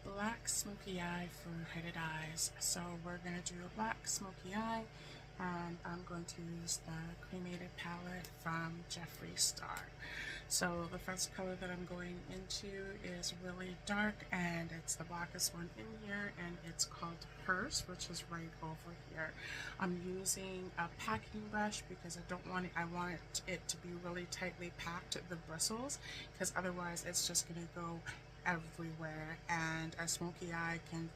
black smoky eye for hooded eyes. So we're going to do a black smoky eye, and I'm going to use the Cremated Palette from Jeffree Star. So the first color that I'm going into is really dark, and it's the blackest one in here, and it's called Hers, which is right over here. I'm using a packing brush because I want it to be really tightly packed, the bristles, because otherwise it's just going to go everywhere, and a smoky eye can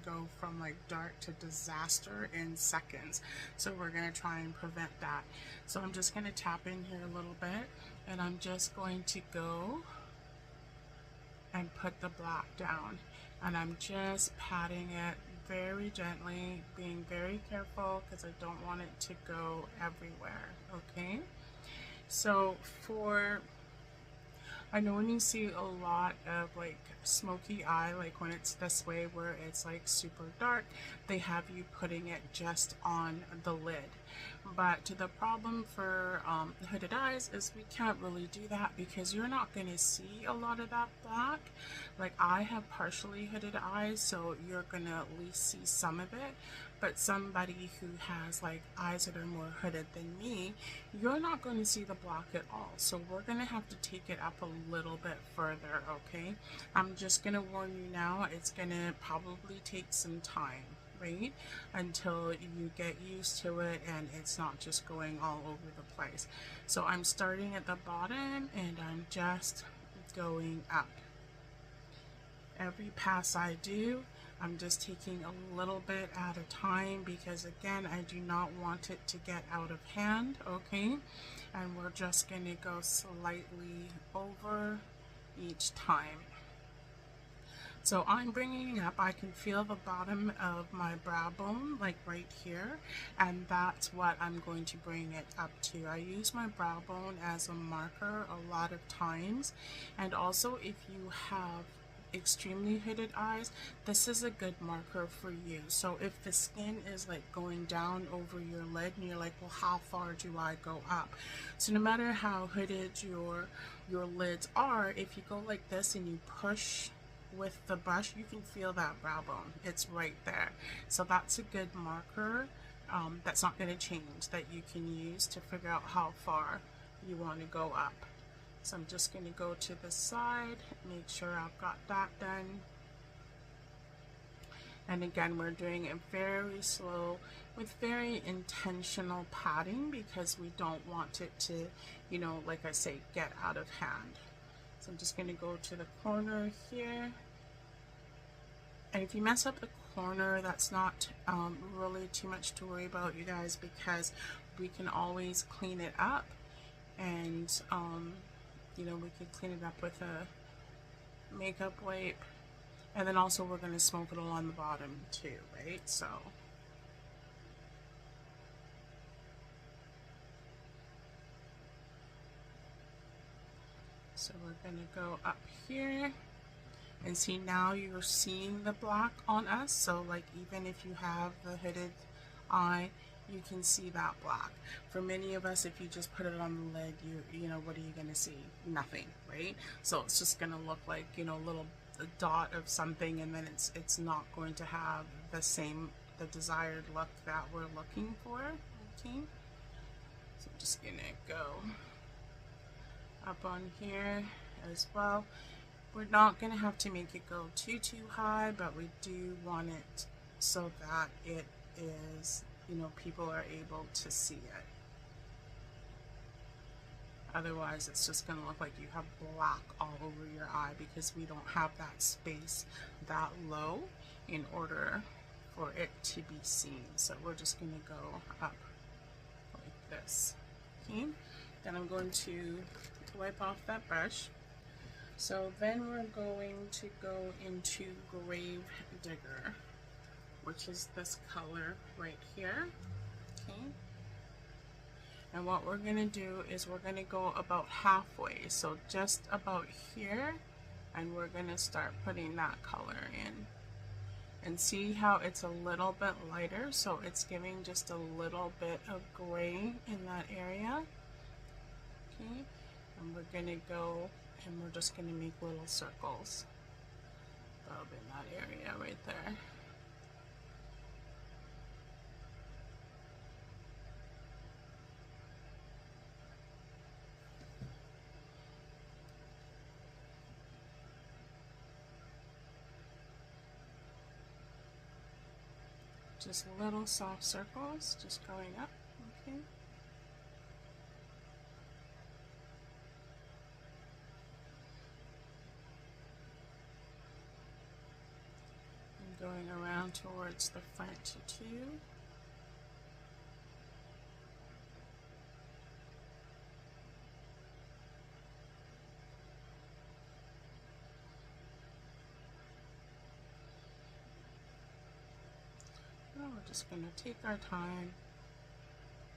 go from like dark to disaster in seconds. So we're going to try and prevent that. So I'm just going to tap in here a little bit, and I'm just going to go and put the black down, and I'm just patting it very gently, being very careful because I don't want it to go everywhere. Okay, so I know when you see a lot of like smoky eye, like when it's this way where it's like super dark, they have you putting it just on the lid. But the problem for hooded eyes is we can't really do that because you're not going to see a lot of that black. Like I have partially hooded eyes, so you're going to at least see some of it. But somebody who has like eyes that are more hooded than me, you're not going to see the black at all. So we're going to have to take it up a little bit further, okay? I'm just going to warn you now, it's going to probably take some time, right? Until you get used to it and it's not just going all over the place. So I'm starting at the bottom and I'm just going up. Every pass I do, I'm just taking a little bit at a time because again, I do not want it to get out of hand, okay? And we're just going to go slightly over each time. So I'm bringing it up. I can feel the bottom of my brow bone, like right here, and that's what I'm going to bring it up to. I use my brow bone as a marker a lot of times, and also if you have extremely hooded eyes, this is a good marker for you. So if the skin is like going down over your lid and you're like, well, how far do I go up? So no matter how hooded your lids are, if you go like this and you push with the brush, you can feel that brow bone. It's right there. So that's a good marker that's not going to change, that you can use to figure out how far you want to go up. So I'm just going to go to the side, make sure I've got that done. And again, we're doing it very slow with very intentional patting because we don't want it to, you know, like I say, get out of hand. So I'm just going to go to the corner here. And if you mess up the corner, that's not really too much to worry about, you guys, because we can always clean it up. And you know, we could clean it up with a makeup wipe, and then also we're going to smoke it along the bottom too, right? So we're going to go up here and see, now you're seeing the black on us. So like even if you have the hooded eye, you can see that black. For many of us, if you just put it on the lid, you know, what are you going to see? Nothing, right? So it's just going to look like, you know, a little dot of something, and then it's not going to have the desired look that we're looking for. Okay, so I'm just going to go up on here as well. We're not going to have to make it go too high, but we do want it so that it is, you know, people are able to see it. Otherwise, it's just going to look like you have black all over your eye because we don't have that space that low in order for it to be seen. So we're just going to go up like this. Okay, then I'm going to wipe off that brush. So then we're going to go into Grave Digger, which is this color right here. Okay, and what we're going to do is we're going to go about halfway, so just about here, and we're going to start putting that color in. And see how it's a little bit lighter, so it's giving just a little bit of gray in that area. Okay, and we're going to go and we're just going to make little circles. Rub in that area right there. Just little soft circles, just going up, okay? And going around towards the front too. Well, we're just going to take our time,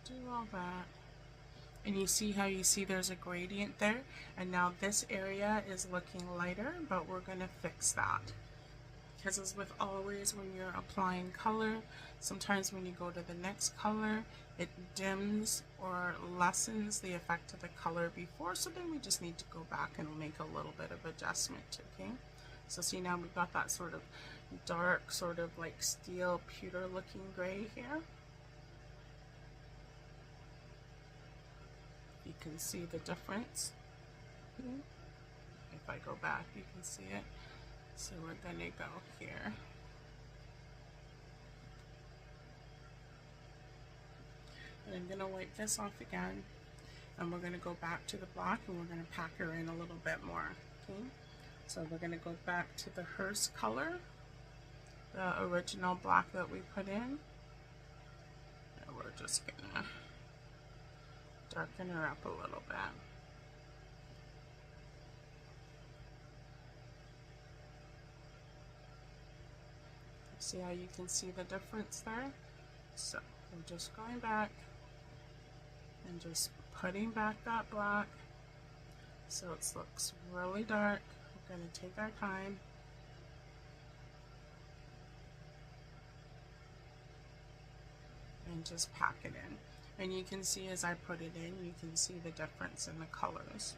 do all that. And you see how you see there's a gradient there, and now this area is looking lighter, but we're going to fix that. Because as with always when you're applying color, sometimes when you go to the next color, it dims or lessens the effect of the color before, so then we just need to go back and make a little bit of adjustment, okay? So see, now we've got that sort of dark, sort of like steel pewter looking gray here. You can see the difference. If I go back, you can see it. So we're going to go here. And I'm going to wipe this off again. And we're going to go back to the black and we're going to pack her in a little bit more. Okay? So we're going to go back to the hearse color, the original black that we put in. And we're just going to darken her up a little bit. See how you can see the difference there? So we're just going back and just putting back that black so it looks really dark. We're going to take our time. And just pack it in. And you can see as I put it in, you can see the difference in the colors.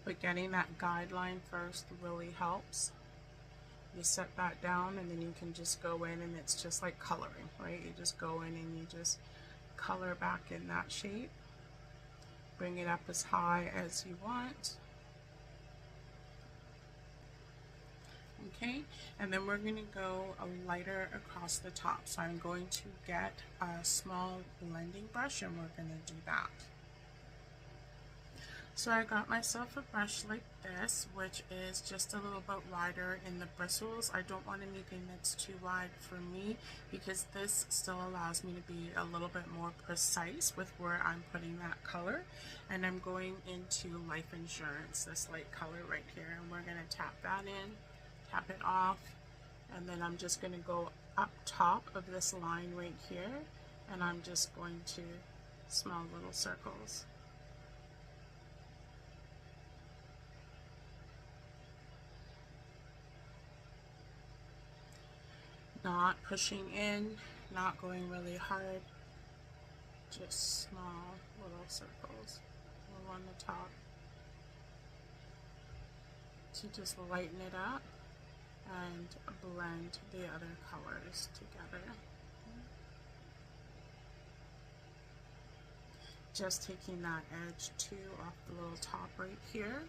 But getting that guideline first really helps. You set that down and then you can just go in and it's just like coloring, right? You just go in and you just color back in that shape. Bring it up as high as you want. Okay, and then we're going to go a lighter across the top. So I'm going to get a small blending brush and we're going to do that. So I got myself a brush like this, which is just a little bit wider in the bristles. I don't want anything that's too wide for me because this still allows me to be a little bit more precise with where I'm putting that color. And I'm going into Life Insurance, this light color right here, and we're going to tap that in, tap it off, and then I'm just going to go up top of this line right here, and I'm just going to small little circles. Not pushing in, not going really hard, just small little circles along the top to just lighten it up and blend the other colors together. Just taking that edge too off the little top right here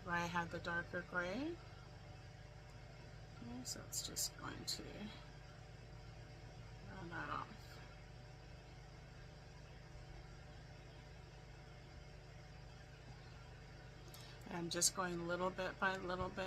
where I had the darker gray. Okay, so it's just going to round that off. And I'm just going little bit by little bit.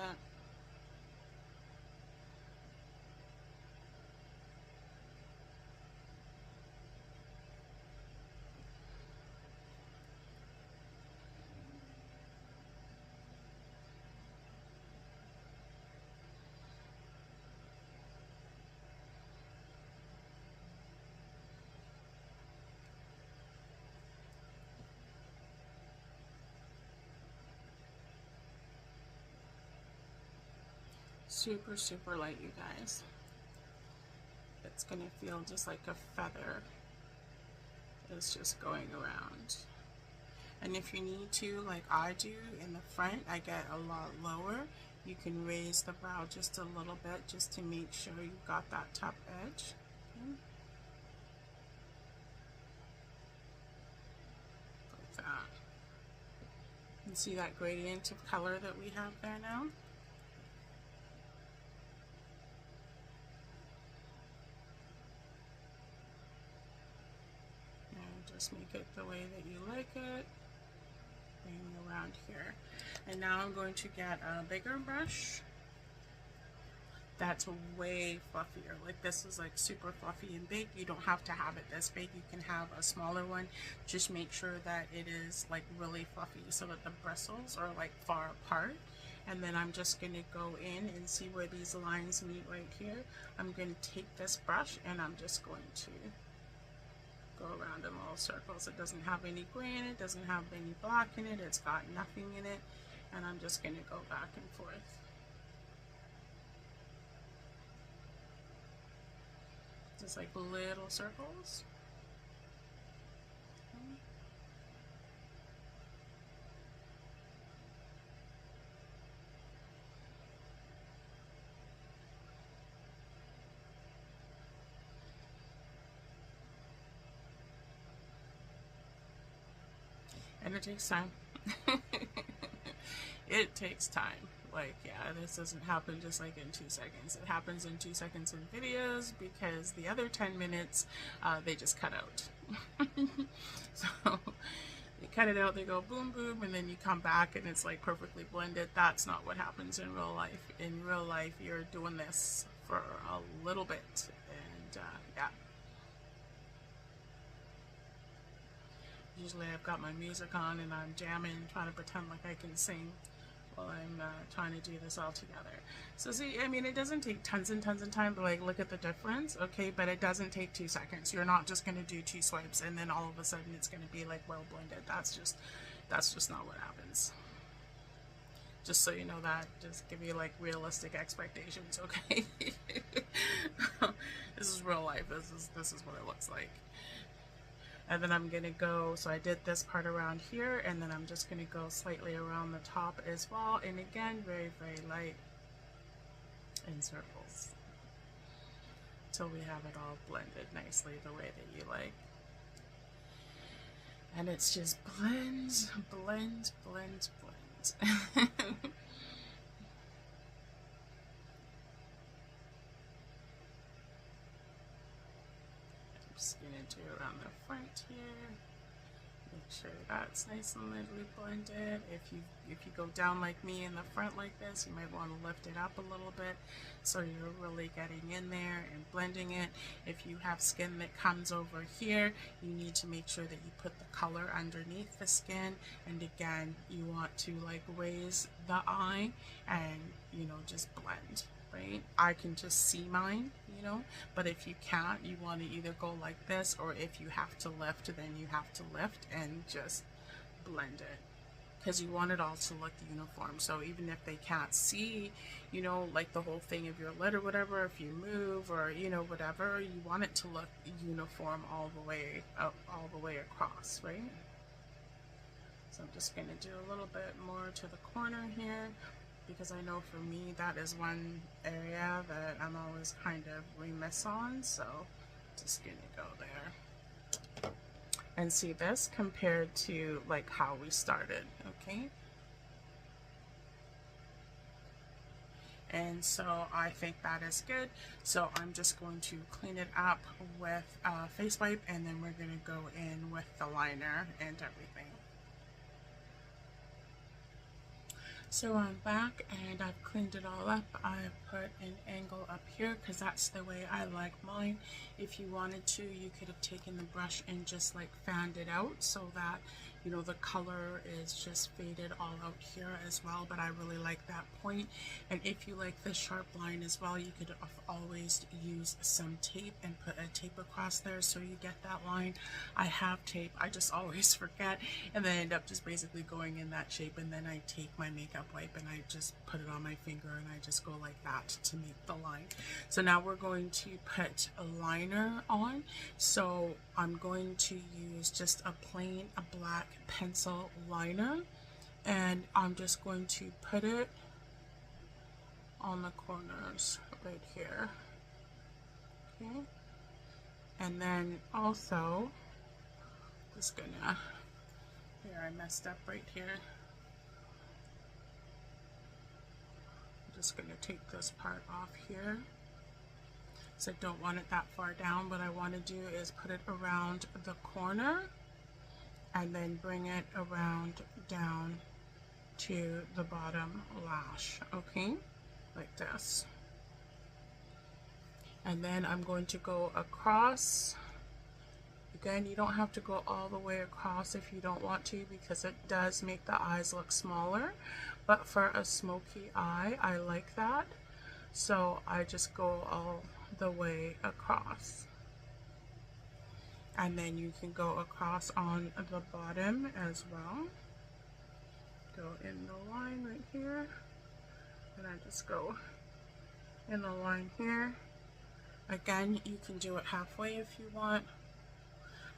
Super, super light, you guys. It's going to feel just like a feather is just going around. And if you need to, like I do in the front, I get a lot lower. You can raise the brow just a little bit just to make sure you've got that top edge. Okay. Like that. You see that gradient of color that we have there now? And just make it the way that you like it. Bring around here. And now I'm going to get a bigger brush that's way fluffier. Like this is like super fluffy and big. You don't have to have it this big. You can have a smaller one. Just make sure that it is like really fluffy so that the bristles are like far apart. And then I'm just going to go in and see where these lines meet right here. I'm going to take this brush and I'm just going to go around in little circles. It doesn't have any gray in it, doesn't have any black in it, it's got nothing in it. And I'm just going to go back and forth. Just like little circles. And it takes time. It takes time. Like, yeah, this doesn't happen just like in 2 seconds. It happens in 2 seconds in videos because the other 10 minutes, they just cut out. So they cut it out, they go boom, boom, and then you come back and it's like perfectly blended. That's not what happens in real life. In real life, you're doing this for a little bit. And yeah. Usually I've got my music on and I'm jamming, trying to pretend like I can sing while I'm trying to do this all together. So see, I mean, it doesn't take tons and tons of time to like look at the difference, okay, but it doesn't take 2 seconds. You're not just going to do 2 swipes and then all of a sudden it's going to be like well blended. That's just not what happens. Just so you know that, just give you like realistic expectations, okay? This is real life. This is what it looks like. And then I'm going to go, so I did this part around here, and then I'm just going to go slightly around the top as well. And again, very, very light in circles. Till we have it all blended nicely the way that you like. And it's just blends, blends, blends, blends. Just gonna do around the front here. Make sure that's nice and lightly blended. If you go down like me in the front like this, you might want to lift it up a little bit so you're really getting in there and blending it. If you have skin that comes over here, you need to make sure that you put the color underneath the skin. And again, you want to like raise the eye and, you know, just blend. Right? I can just see mine, you know, but if you can't, you want to either go like this, or if you have to lift, then you have to lift and just blend it, because you want it all to look uniform. So even if they can't see, you know, like the whole thing of your lid or whatever, if you move or, you know, whatever, you want it to look uniform all the way up, all the way across, right? So I'm just going to do a little bit more to the corner here, because I know for me that is one area that I'm always kind of remiss on, so just gonna go there. And see this compared to like how we started, okay? And so I think that is good. So I'm just going to clean it up with a face wipe, and then we're gonna go in with the liner and everything. So I'm back and I've cleaned it all up. I've put an angle up here because that's the way I like mine. If you wanted to, you could have taken the brush and just like fanned it out so that, you know, the color is just faded all out here as well, but I really like that point. And if you like the sharp line as well, you could always use some tape and put a tape across there so you get that line. I have tape, I just always forget, and then end up just basically going in that shape, and then I take my makeup wipe and I just put it on my finger and I just go like that to make the line. So now we're going to put a liner on. So I'm going to use just a plain black pencil liner, and I'm just going to put it on the corners right here. Okay, and then also just gonna, here I messed up right here. I'm just gonna take this part off here. So I don't want it that far down. What I want to do is put it around the corner and then bring it around down to the bottom lash, okay, like this. And then I'm going to go across. Again, you don't have to go all the way across if you don't want to, because it does make the eyes look smaller, but for a smoky eye, I like that, so I just go all the way across. And then you can go across on the bottom as well. Go in the line right here, and I just go in the line here. Again, you can do it halfway if you want.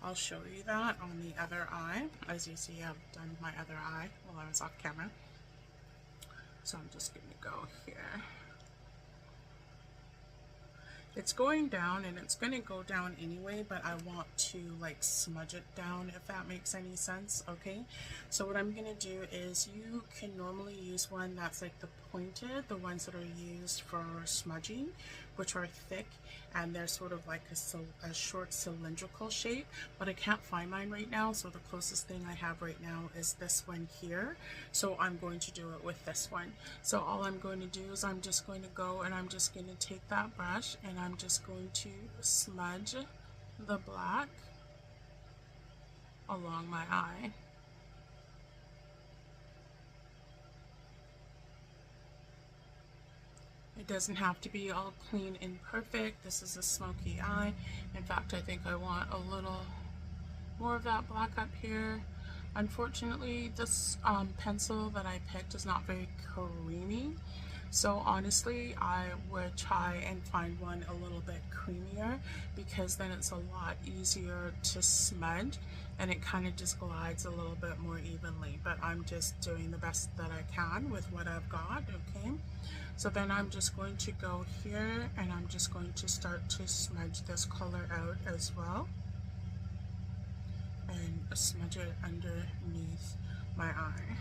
I'll show you that on the other eye. As you see, I've done my other eye while I was off camera. So I'm just going to go here. It's going down, and it's going to go down anyway, but I want to like smudge it down, if that makes any sense. Okay, so what I'm going to do is, you can normally use one that's like the pointed, the ones that are used for smudging, which are thick, and they're sort of like a short cylindrical shape, but I can't find mine right now, so the closest thing I have right now is this one here. So I'm going to do it with this one. So all I'm going to do is, I'm just going to go and I'm just going to take that brush and I'm just going to smudge the black along my eye. It doesn't have to be all clean and perfect. This is a smoky eye. In fact, I think I want a little more of that black up here. Unfortunately, this pencil that I picked is not very creamy. So honestly, I would try and find one a little bit creamier, because then it's a lot easier to smudge and it kind of just glides a little bit more evenly. But I'm just doing the best that I can with what I've got, okay? So then I'm just going to go here and I'm just going to start to smudge this color out as well, and smudge it underneath my eye.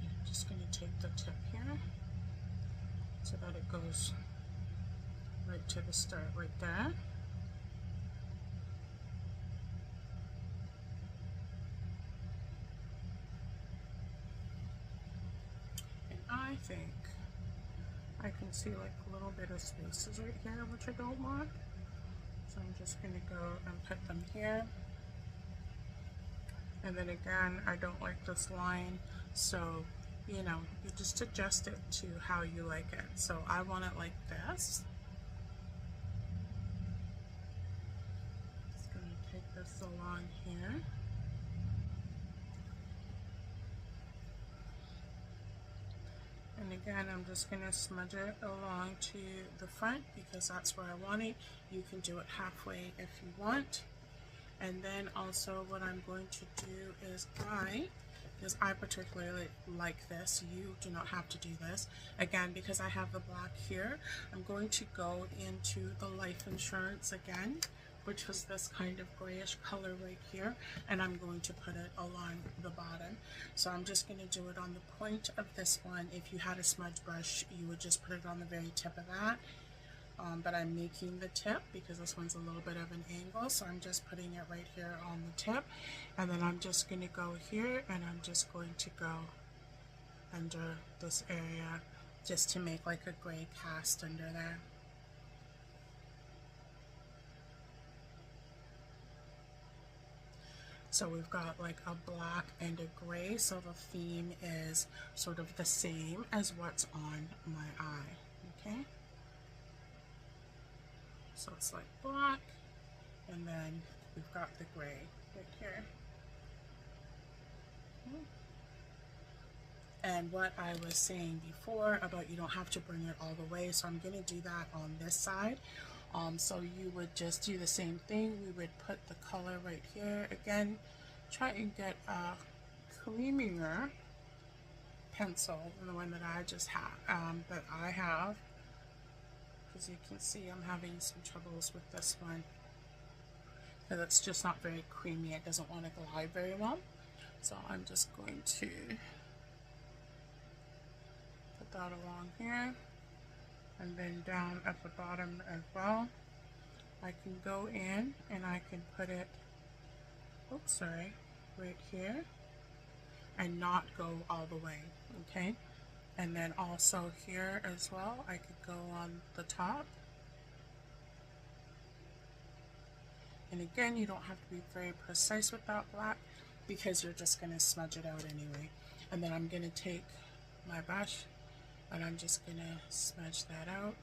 I'm just going to take the tip here so that it goes right to the start right there. I think I can see like a little bit of spaces right here, which I don't want. So I'm just going to go and put them here. And then again, I don't like this line, so you know, you just adjust it to how you like it. So I want it like this. Just going to take this along here. And again, I'm just going to smudge it along to the front, because that's where I want it. You can do it halfway if you want. And then also what I'm going to do is, because I particularly like this, you do not have to do this. Again, because I have the black here, I'm going to go into the life insurance again, which was this kind of grayish color right here, and I'm going to put it along the bottom. So I'm just going to do it on the point of this one. If you had a smudge brush, you would just put it on the very tip of that. But I'm making the tip because this one's a little bit of an angle, so I'm just putting it right here on the tip. And then I'm just going to go here and I'm just going to go under this area just to make like a gray cast under there. So we've got like a black and a gray, so the theme is sort of the same as what's on my eye, okay? So it's like black, and then we've got the gray right here. And what I was saying before about you don't have to bring it all the way, so I'm going to do that on this side. So you would just do the same thing. We would put the color right here. Again, try and get a creamier pencil than the one that I just have, As you can see, I'm having some troubles with this one because it's just not very creamy. It doesn't want to glide very well. So I'm just going to put that along here and then down at the bottom as well. I can go in and I can put it, oops, sorry, right here and not go all the way, okay? And then also here as well, I could go on the top. And again, you don't have to be very precise with that black because you're just going to smudge it out anyway. And then I'm going to take my brush and I'm just going to smudge that out.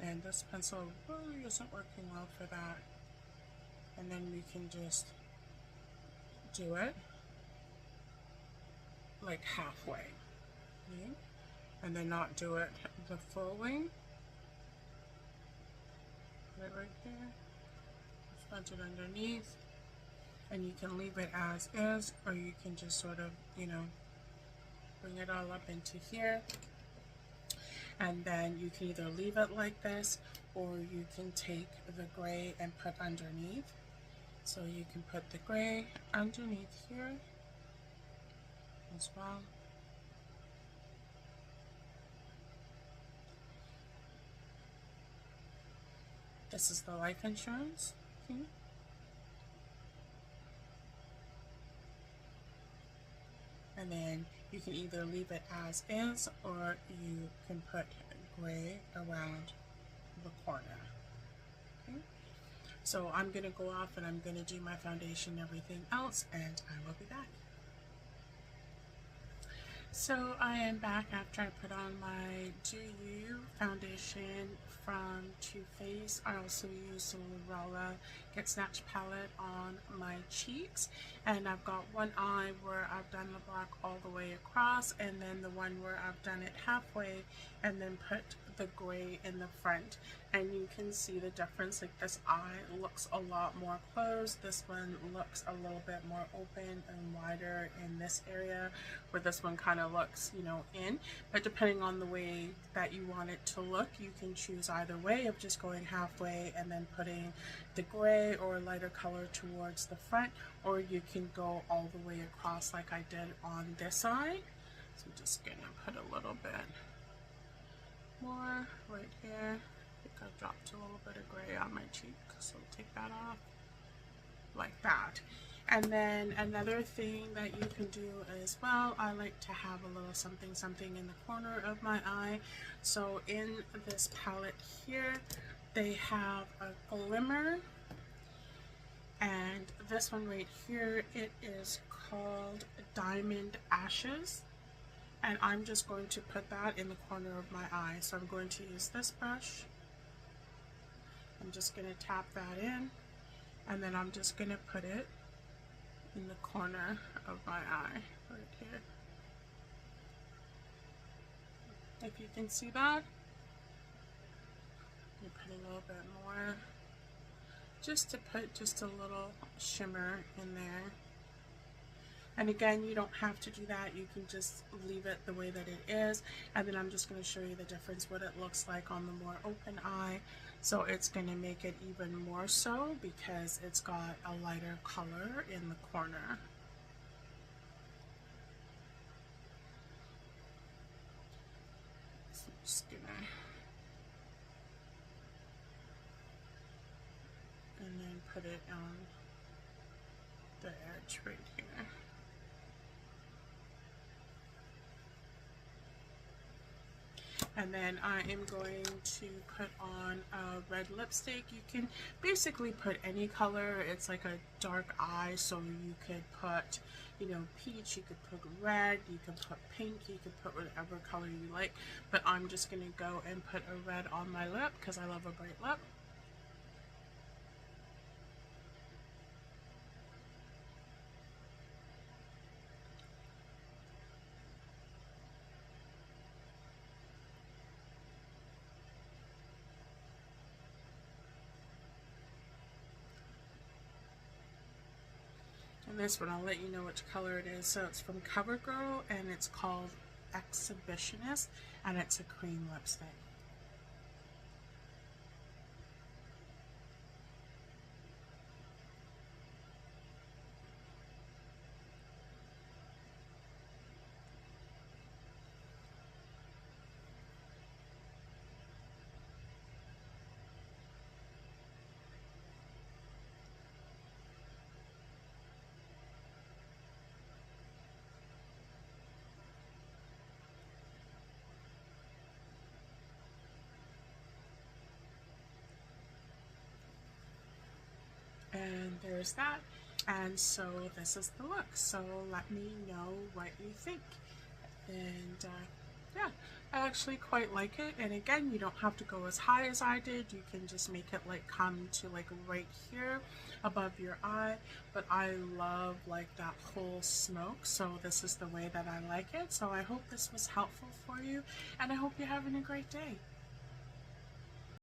And this pencil really isn't working well for that. And then we can just do it like halfway, okay? And then not do it the full way. Put it right there, smudge it underneath, and you can leave it as is, or you can just sort of, you know, bring it all up into here. And then you can either leave it like this, or you can take the gray and put underneath. So you can put the gray underneath here as well. This is the life insurance. Okay. And then you can either leave it as is, or you can put gray around the corner. Okay. So I'm going to go off and I'm going to do my foundation and everything else, and I will be back. So I am back after I put on my Do You foundation from Too Faced. I also used the Lorella Get Snatched palette on my cheeks, and I've got one eye where I've done the black all the way across, and then the one where I've done it halfway and then put the gray in the front. And you can see the difference. Like, this eye looks a lot more closed, this one looks a little bit more open and wider in this area, where this one kind of looks, you know, in. But depending on the way that you want it to look, you can choose either way of just going halfway and then putting the gray or lighter color towards the front, or you can go all the way across like I did on this side. So I'm just gonna put a little bit more right here. I think I dropped a little bit of gray on my cheek, so we'll take that off like that. And then another thing that you can do as well, I like to have a little something in the corner of my eye. So in this palette here, they have a glimmer, and this one right here, it is called Diamond Ashes. And I'm just going to put that in the corner of my eye. So I'm going to use this brush. I'm just going to tap that in, and then I'm just going to put it in the corner of my eye right here. If you can see that, you put a little bit more, just to put just a little shimmer in there. And again, you don't have to do that. You can just leave it the way that it is. And then I'm just going to show you the difference, what it looks like on the more open eye. So it's going to make it even more so because it's got a lighter color in the corner. So I'm just going to, and then put it on the edge right here. And then I am going to put on a red lipstick. You can basically put any color. It's like a dark eye, so you could put, you know, peach, you could put red, you could put pink, you could put whatever color you like. But I'm just going to go and put a red on my lip because I love a bright lip. And this one, I'll let you know which color it is. So it's from CoverGirl, and it's called Exhibitionist, and it's a cream lipstick. And there's that. And so this is the look. So let me know what you think. And yeah, I actually quite like it. And again, you don't have to go as high as I did. You can just make it like come to like right here above your eye. But I love like that whole smoke. So this is the way that I like it. So I hope this was helpful for you. And I hope you're having a great day.